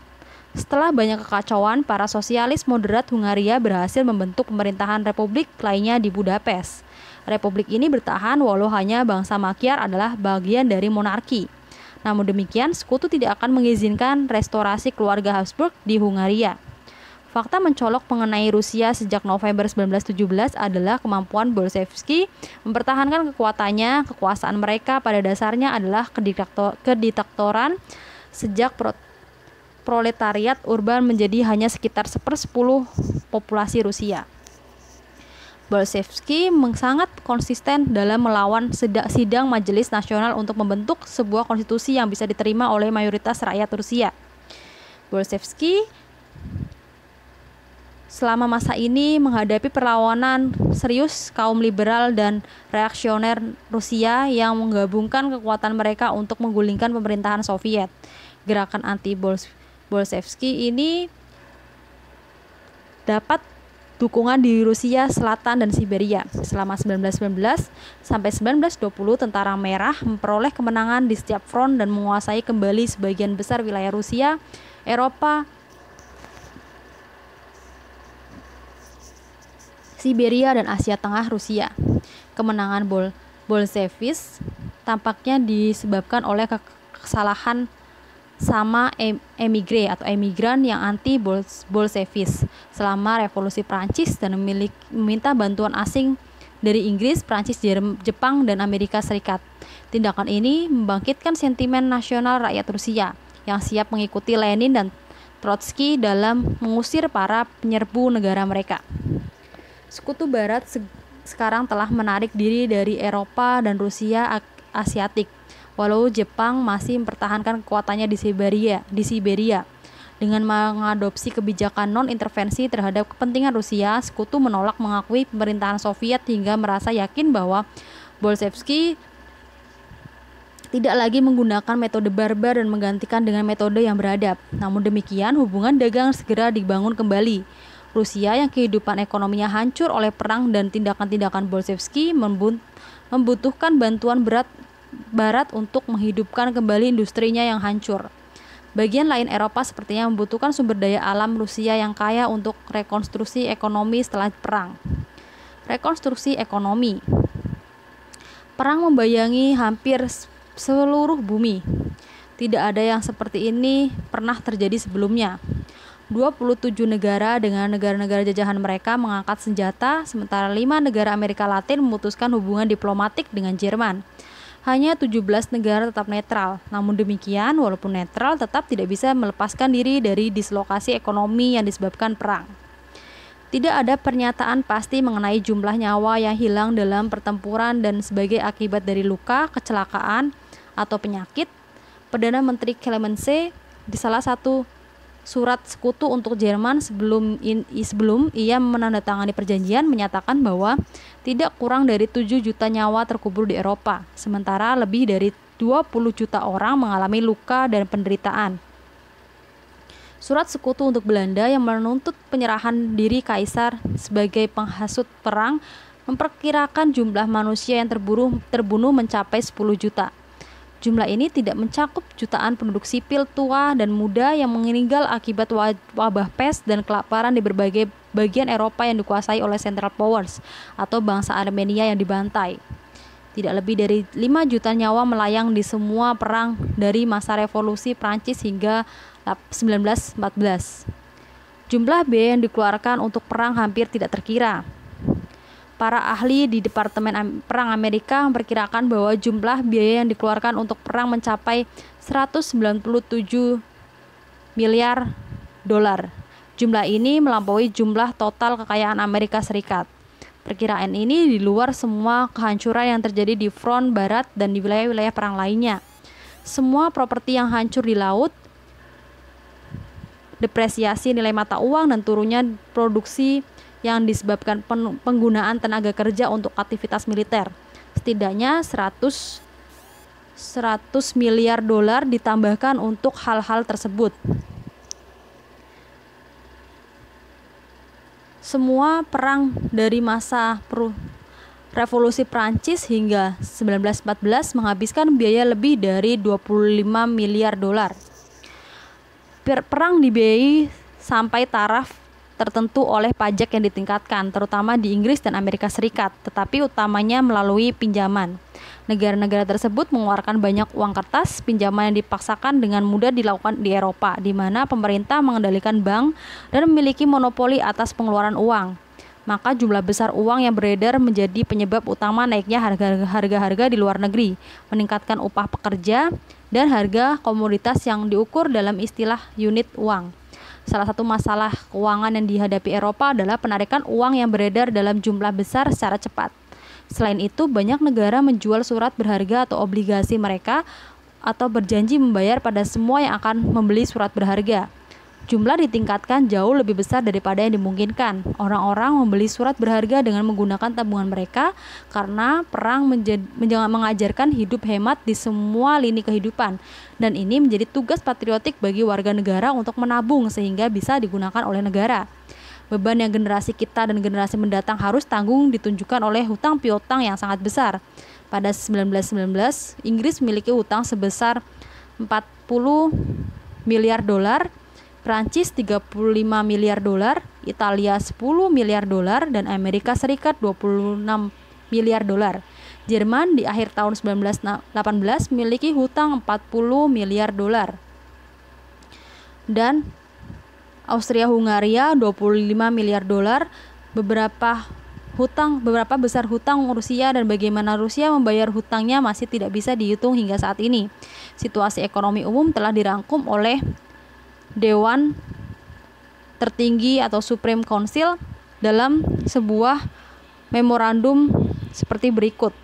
Speaker 1: Setelah banyak kekacauan, para sosialis moderat Hungaria berhasil membentuk pemerintahan republik lainnya di Budapest. Republik ini bertahan walau hanya bangsa Magyar adalah bagian dari monarki. Namun demikian, sekutu tidak akan mengizinkan restorasi keluarga Habsburg di Hungaria. Fakta mencolok mengenai Rusia sejak November 1917 adalah kemampuan Bolsheviki mempertahankan kekuasaan mereka pada dasarnya adalah kediktatoran sejak proletariat urban menjadi hanya sekitar 1/10 populasi Rusia. Bolsheviki sangat konsisten dalam melawan sidang Majelis Nasional untuk membentuk sebuah konstitusi yang bisa diterima oleh mayoritas rakyat Rusia. Bolsheviki selama masa ini menghadapi perlawanan serius kaum liberal dan reaksioner Rusia yang menggabungkan kekuatan mereka untuk menggulingkan pemerintahan Soviet. Gerakan anti-Bolsheviki ini dapat dukungan di Rusia Selatan dan Siberia. Selama 1919 sampai 1920, Tentara Merah memperoleh kemenangan di setiap front dan menguasai kembali sebagian besar wilayah Rusia, Eropa, Siberia, dan Asia Tengah Rusia. Kemenangan Bolshevis tampaknya disebabkan oleh kesalahan sama emigran yang anti-Bolshevis selama revolusi Prancis dan meminta bantuan asing dari Inggris, Prancis, Jepang, dan Amerika Serikat. Tindakan ini membangkitkan sentimen nasional rakyat Rusia yang siap mengikuti Lenin dan Trotsky dalam mengusir para penyerbu negara mereka. Sekutu Barat sekarang telah menarik diri dari Eropa dan Rusia Asiatik, walau Jepang masih mempertahankan kekuatannya di Siberia. Dengan mengadopsi kebijakan non-intervensi terhadap kepentingan Rusia, Sekutu menolak mengakui pemerintahan Soviet hingga merasa yakin bahwa Bolsheviki tidak lagi menggunakan metode barbar dan menggantikan dengan metode yang beradab. Namun demikian, hubungan dagang segera dibangun kembali. Rusia yang kehidupan ekonominya hancur oleh perang dan tindakan-tindakan Bolsheviki membutuhkan bantuan Barat untuk menghidupkan kembali industrinya yang hancur. Bagian lain Eropa sepertinya membutuhkan sumber daya alam Rusia yang kaya untuk rekonstruksi ekonomi setelah perang. Rekonstruksi ekonomi. Perang membayangi hampir seluruh bumi. Tidak ada yang seperti ini pernah terjadi sebelumnya. 27 negara dengan negara-negara jajahan mereka mengangkat senjata, sementara 5 negara Amerika Latin memutuskan hubungan diplomatik dengan Jerman. Hanya 17 negara tetap netral. Namun demikian, walaupun netral, tetap tidak bisa melepaskan diri dari dislokasi ekonomi yang disebabkan perang. Tidak ada pernyataan pasti mengenai jumlah nyawa yang hilang dalam pertempuran dan sebagai akibat dari luka, kecelakaan, atau penyakit. Perdana Menteri Clemenceau di salah satu surat sekutu untuk Jerman sebelum ia menandatangani perjanjian menyatakan bahwa tidak kurang dari 7 juta nyawa terkubur di Eropa, sementara lebih dari 20 juta orang mengalami luka dan penderitaan. Surat sekutu untuk Belanda yang menuntut penyerahan diri kaisar sebagai penghasut perang memperkirakan jumlah manusia yang terbunuh mencapai 10 juta. Jumlah ini tidak mencakup jutaan penduduk sipil tua dan muda yang meninggal akibat wabah pes dan kelaparan di berbagai bagian Eropa yang dikuasai oleh Central Powers atau bangsa Armenia yang dibantai. Tidak lebih dari 5 juta nyawa melayang di semua perang dari masa revolusi Prancis hingga 1914. Jumlah biaya yang dikeluarkan untuk perang hampir tidak terkira. Para ahli di Departemen Perang Amerika memperkirakan bahwa jumlah biaya yang dikeluarkan untuk perang mencapai 197 miliar dolar. Jumlah ini melampaui jumlah total kekayaan Amerika Serikat. Perkiraan ini di luar semua kehancuran yang terjadi di front barat dan di wilayah-wilayah perang lainnya. Semua properti yang hancur di laut, depresiasi nilai mata uang, dan turunnya produksi yang disebabkan penggunaan tenaga kerja untuk aktivitas militer. Setidaknya 100 miliar dolar ditambahkan untuk hal-hal tersebut. Semua perang dari masa Revolusi Prancis hingga 1914 menghabiskan biaya lebih dari 25 miliar dolar. Perang dibiayai sampai taraf tertentu oleh pajak yang ditingkatkan, terutama di Inggris dan Amerika Serikat, tetapi utamanya melalui pinjaman. Negara-negara tersebut mengeluarkan banyak uang kertas. Pinjaman yang dipaksakan dengan mudah dilakukan di Eropa, di mana pemerintah mengendalikan bank dan memiliki monopoli atas pengeluaran uang. Maka jumlah besar uang yang beredar menjadi penyebab utama naiknya harga-harga di luar negeri, meningkatkan upah pekerja, dan harga komoditas yang diukur dalam istilah unit uang. Salah satu masalah keuangan yang dihadapi Eropa adalah penarikan uang yang beredar dalam jumlah besar secara cepat. Selain itu, banyak negara menjual surat berharga atau obligasi mereka atau berjanji membayar pada semua yang akan membeli surat berharga. Jumlah ditingkatkan jauh lebih besar daripada yang dimungkinkan. Orang-orang membeli surat berharga dengan menggunakan tabungan mereka karena perang mengajarkan hidup hemat di semua lini kehidupan, dan ini menjadi tugas patriotik bagi warga negara untuk menabung sehingga bisa digunakan oleh negara. Beban yang generasi kita dan generasi mendatang harus tanggung ditunjukkan oleh hutang piutang yang sangat besar. Pada 1919, Inggris memiliki hutang sebesar 40 miliar dolar, Prancis 35 miliar dolar, Italia 10 miliar dolar, dan Amerika Serikat 26 miliar dolar. Jerman di akhir tahun 1918 memiliki hutang 40 miliar dolar. Dan Austria-Hungaria 25 miliar dolar. Beberapa besar hutang Rusia, dan bagaimana Rusia membayar hutangnya masih tidak bisa dihitung hingga saat ini. Situasi ekonomi umum telah dirangkum oleh Dewan Tertinggi atau Supreme Council dalam sebuah memorandum seperti berikut.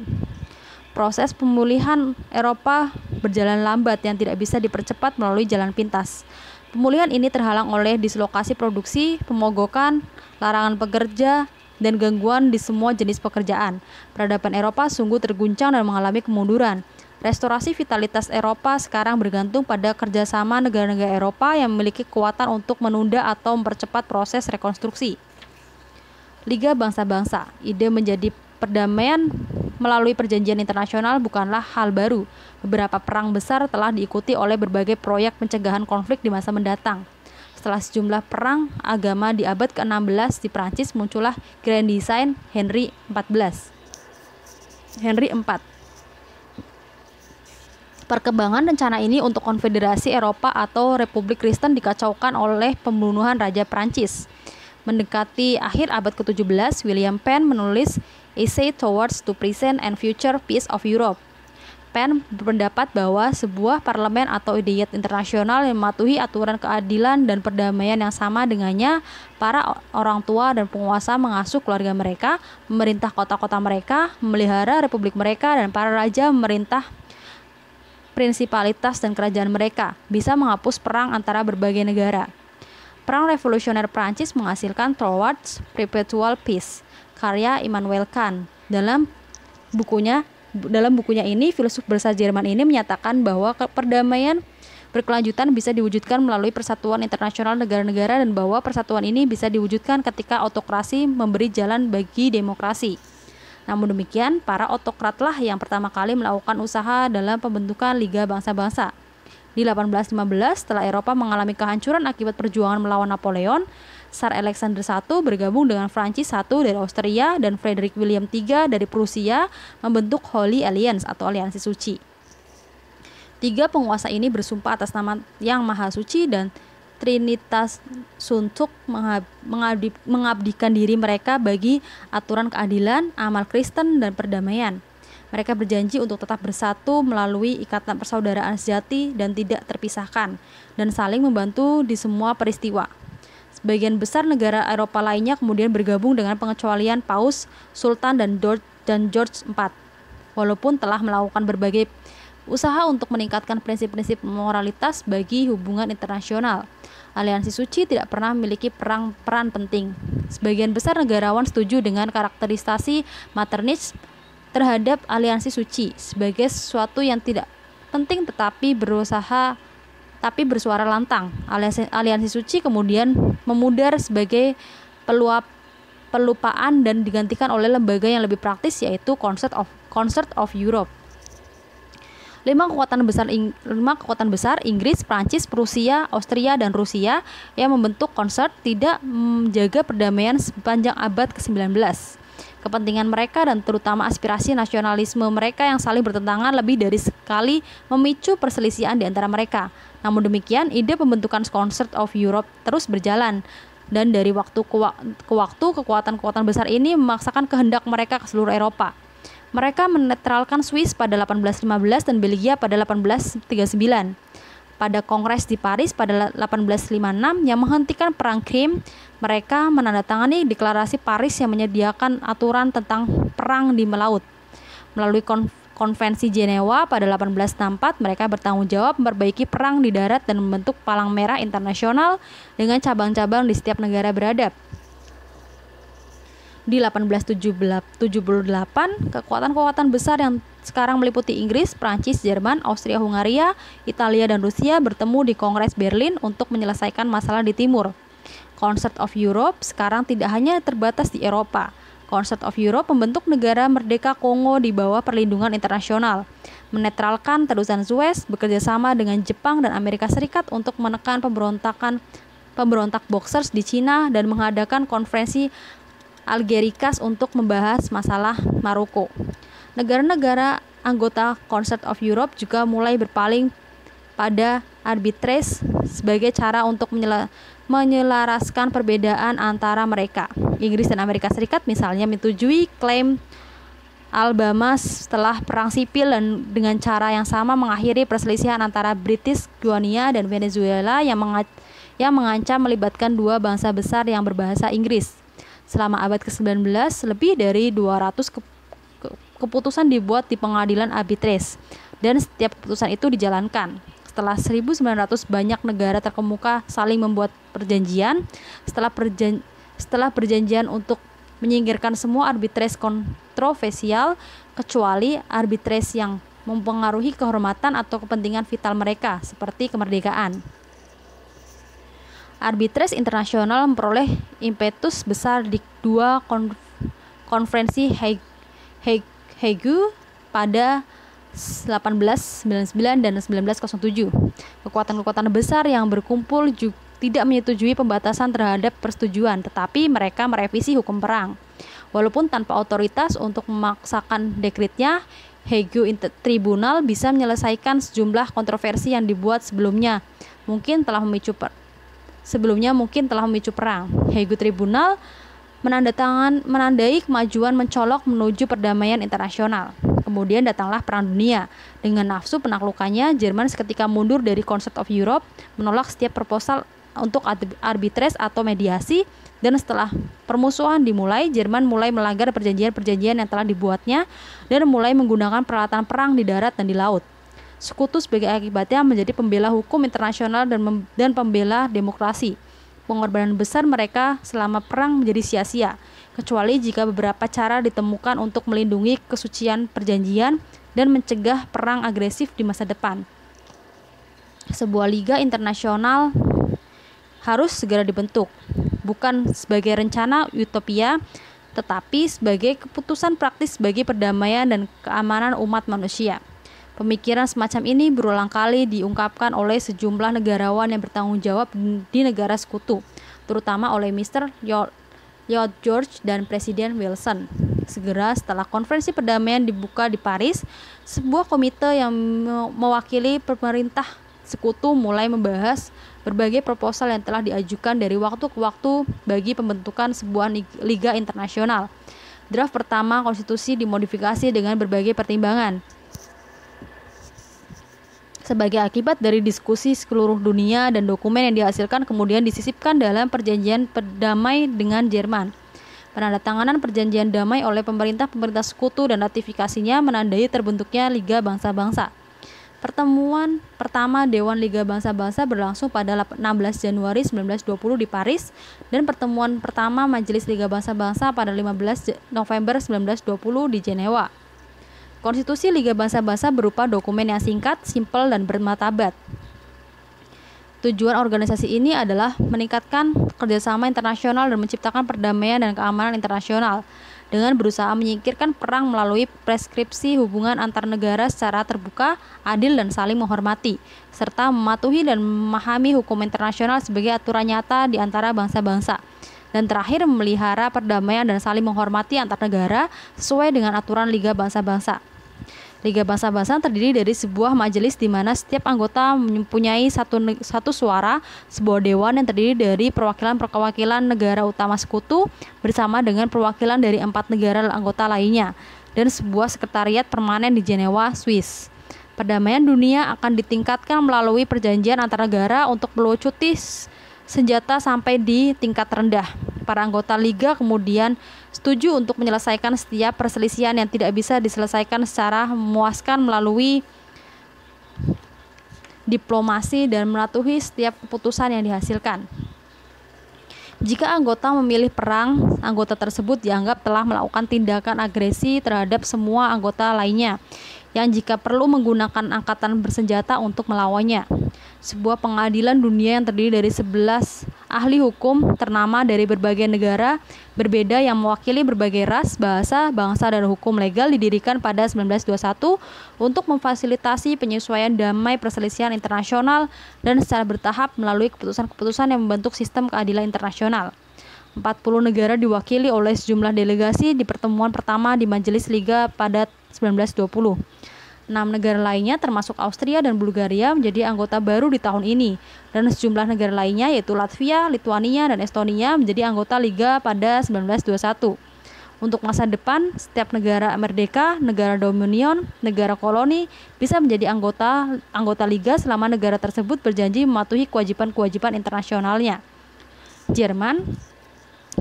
Speaker 1: Proses pemulihan Eropa berjalan lambat yang tidak bisa dipercepat melalui jalan pintas. Pemulihan ini terhalang oleh dislokasi produksi, pemogokan, larangan pekerja, dan gangguan di semua jenis pekerjaan. Peradaban Eropa sungguh terguncang dan mengalami kemunduran. Restorasi vitalitas Eropa sekarang bergantung pada kerjasama negara-negara Eropa yang memiliki kekuatan untuk menunda atau mempercepat proses rekonstruksi. Liga Bangsa-Bangsa, ide menjadi perdamaian melalui perjanjian internasional bukanlah hal baru. Beberapa perang besar telah diikuti oleh berbagai proyek pencegahan konflik di masa mendatang. Setelah sejumlah perang agama di abad ke-16 di Prancis, muncullah Grand Design Henry IV. Perkembangan rencana ini untuk konfederasi Eropa atau Republik Kristen dikacaukan oleh pembunuhan Raja Prancis. Mendekati akhir abad ke-17, William Penn menulis Essay Towards to Present and Future Peace of Europe. Penn berpendapat bahwa sebuah parlemen atau idiot internasional yang mematuhi aturan keadilan dan perdamaian yang sama dengannya, para orang tua dan penguasa mengasuh keluarga mereka, memerintah kota-kota mereka, memelihara republik mereka, dan para raja memerintah prinsipalitas dan kerajaan mereka, bisa menghapus perang antara berbagai negara. Perang revolusioner Prancis menghasilkan Towards Perpetual Peace, karya Immanuel Kant. Dalam bukunya ini, filsuf besar Jerman ini menyatakan bahwa perdamaian berkelanjutan bisa diwujudkan melalui persatuan internasional negara-negara, dan bahwa persatuan ini bisa diwujudkan ketika autokrasi memberi jalan bagi demokrasi. Namun demikian, para autokratlah yang pertama kali melakukan usaha dalam pembentukan Liga Bangsa-Bangsa. Di 1815, setelah Eropa mengalami kehancuran akibat perjuangan melawan Napoleon, Tsar Alexander I bergabung dengan Prancis I dari Austria dan Frederick William III dari Prusia membentuk Holy Alliance atau aliansi suci. Tiga penguasa ini bersumpah atas nama Yang Maha Suci dan Trinitas untuk mengabdikan diri mereka bagi aturan keadilan, amal Kristen, dan perdamaian. Mereka berjanji untuk tetap bersatu melalui ikatan persaudaraan sejati dan tidak terpisahkan, dan saling membantu di semua peristiwa. Sebagian besar negara Eropa lainnya kemudian bergabung dengan pengecualian Paus, Sultan, dan George IV. Walaupun telah melakukan berbagai usaha untuk meningkatkan prinsip-prinsip moralitas bagi hubungan internasional, aliansi suci tidak pernah memiliki peran penting. Sebagian besar negarawan setuju dengan karakterisasi Metternich terhadap aliansi suci sebagai sesuatu yang tidak penting tetapi bersuara lantang. Aliansi suci kemudian memudar sebagai pelupaan dan digantikan oleh lembaga yang lebih praktis, yaitu Concert of Europe. Lima kekuatan besar Inggris, Prancis, Prusia, Austria, dan Rusia yang membentuk Concert tidak menjaga perdamaian sepanjang abad ke-19. Kepentingan mereka dan terutama aspirasi nasionalisme mereka yang saling bertentangan lebih dari sekali memicu perselisihan di antara mereka. Namun demikian, ide pembentukan Concert of Europe terus berjalan, dan dari waktu ke waktu kekuatan-kekuatan besar ini memaksakan kehendak mereka ke seluruh Eropa. Mereka menetralkan Swiss pada 1815 dan Belgia pada 1839. Pada Kongres di Paris pada 1856 yang menghentikan Perang Krim, mereka menandatangani Deklarasi Paris yang menyediakan aturan tentang perang di melaut. Melalui Konvensi Jenewa pada 1864, mereka bertanggung jawab memperbaiki perang di darat dan membentuk Palang Merah Internasional dengan cabang-cabang di setiap negara beradab. Di 1878, kekuatan-kekuatan besar yang sekarang meliputi Inggris, Prancis, Jerman, Austria-Hungaria, Italia, dan Rusia bertemu di Kongres Berlin untuk menyelesaikan masalah di timur. Concert of Europe sekarang tidak hanya terbatas di Eropa. Concert of Europe membentuk negara merdeka Kongo di bawah perlindungan internasional, menetralkan terusan Suez, bekerjasama dengan Jepang dan Amerika Serikat untuk menekan pemberontak Boxers di Cina, dan mengadakan konferensi Algeciras untuk membahas masalah Maroko. Negara-negara anggota Concert of Europe juga mulai berpaling pada arbitrase sebagai cara untuk menyelaraskan perbedaan antara mereka. Inggris dan Amerika Serikat misalnya menyetujui klaim Alabama setelah perang sipil dan dengan cara yang sama mengakhiri perselisihan antara British Guiana dan Venezuela yang mengancam melibatkan dua bangsa besar yang berbahasa Inggris. Selama abad ke-19, lebih dari 200 keputusan dibuat di pengadilan arbitrase, dan setiap keputusan itu dijalankan. Setelah 1900 banyak negara terkemuka saling membuat perjanjian. Setelah perjanjian untuk menyingkirkan semua arbitrase kontroversial kecuali arbitrase yang mempengaruhi kehormatan atau kepentingan vital mereka seperti kemerdekaan. Arbitrase internasional memperoleh impetus besar di dua konferensi Hague pada 1899 dan 1907. Kekuatan-kekuatan besar yang berkumpul tidak menyetujui pembatasan terhadap persetujuan, tetapi mereka merevisi hukum perang. Walaupun tanpa otoritas untuk memaksakan dekretnya, Hague Tribunal bisa menyelesaikan sejumlah kontroversi yang dibuat sebelumnya mungkin telah memicu perang. Hague Tribunal menandai kemajuan mencolok menuju perdamaian internasional. Kemudian datanglah Perang Dunia. Dengan nafsu penaklukannya, Jerman seketika mundur dari Concert of Europe, menolak setiap proposal untuk arbitrase atau mediasi, dan setelah permusuhan dimulai, Jerman mulai melanggar perjanjian-perjanjian yang telah dibuatnya dan mulai menggunakan peralatan perang di darat dan di laut. Sekutu sebagai akibatnya menjadi pembela hukum internasional dan pembela demokrasi. Pengorbanan besar mereka selama perang menjadi sia-sia, kecuali jika beberapa cara ditemukan untuk melindungi kesucian perjanjian dan mencegah perang agresif di masa depan. Sebuah liga internasional harus segera dibentuk, bukan sebagai rencana utopia, tetapi sebagai keputusan praktis bagi perdamaian dan keamanan umat manusia. Pemikiran semacam ini berulang kali diungkapkan oleh sejumlah negarawan yang bertanggung jawab di negara sekutu, terutama oleh Mr. Lloyd George dan Presiden Wilson. Segera setelah konferensi perdamaian dibuka di Paris, sebuah komite yang mewakili pemerintah sekutu mulai membahas berbagai proposal yang telah diajukan dari waktu ke waktu bagi pembentukan sebuah liga internasional. Draft pertama konstitusi dimodifikasi dengan berbagai pertimbangan. Sebagai akibat dari diskusi seluruh dunia dan dokumen yang dihasilkan kemudian disisipkan dalam perjanjian damai dengan Jerman. Penandatanganan perjanjian damai oleh pemerintah-pemerintah sekutu dan ratifikasinya menandai terbentuknya Liga Bangsa-Bangsa. Pertemuan pertama Dewan Liga Bangsa-Bangsa berlangsung pada 16 Januari 1920 di Paris dan pertemuan pertama Majelis Liga Bangsa-Bangsa pada 15 November 1920 di Jenewa. Konstitusi Liga Bangsa-Bangsa berupa dokumen yang singkat, simpel, dan bermartabat. Tujuan organisasi ini adalah meningkatkan kerjasama internasional dan menciptakan perdamaian dan keamanan internasional dengan berusaha menyingkirkan perang melalui preskripsi hubungan antar negara secara terbuka, adil, dan saling menghormati, serta mematuhi dan memahami hukum internasional sebagai aturan nyata di antara bangsa-bangsa. Dan terakhir, memelihara perdamaian dan saling menghormati antar negara sesuai dengan aturan Liga Bangsa-Bangsa. Liga Bangsa-Bangsa terdiri dari sebuah majelis di mana setiap anggota mempunyai satu suara, sebuah dewan yang terdiri dari perwakilan negara utama sekutu bersama dengan perwakilan dari 4 negara anggota lainnya, dan sebuah sekretariat permanen di Jenewa, Swiss. Perdamaian dunia akan ditingkatkan melalui perjanjian antar negara untuk melucuti senjata sampai di tingkat rendah. Para anggota Liga kemudian setuju untuk menyelesaikan setiap perselisihan yang tidak bisa diselesaikan secara memuaskan melalui diplomasi dan mematuhi setiap keputusan yang dihasilkan. Jika anggota memilih perang, anggota tersebut dianggap telah melakukan tindakan agresi terhadap semua anggota lainnya, yang jika perlu menggunakan angkatan bersenjata untuk melawannya. Sebuah pengadilan dunia yang terdiri dari 11 ahli hukum ternama dari berbagai negara berbeda yang mewakili berbagai ras, bahasa, bangsa, dan hukum legal didirikan pada 1921 untuk memfasilitasi penyesuaian damai perselisihan internasional dan secara bertahap melalui keputusan-keputusan yang membentuk sistem keadilan internasional. 40 negara diwakili oleh sejumlah delegasi di pertemuan pertama di Majelis Liga pada 1920. 6 negara lainnya termasuk Austria dan Bulgaria menjadi anggota baru di tahun ini, dan sejumlah negara lainnya yaitu Latvia, Lituania, dan Estonia menjadi anggota Liga pada 1921. Untuk masa depan, setiap negara merdeka, negara dominion, negara koloni bisa menjadi anggota Liga selama negara tersebut berjanji mematuhi kewajiban-kewajiban internasionalnya. Jerman,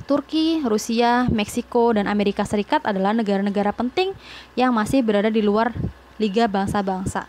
Speaker 1: Turki, Rusia, Meksiko, dan Amerika Serikat adalah negara-negara penting yang masih berada di luar Liga Bangsa-Bangsa.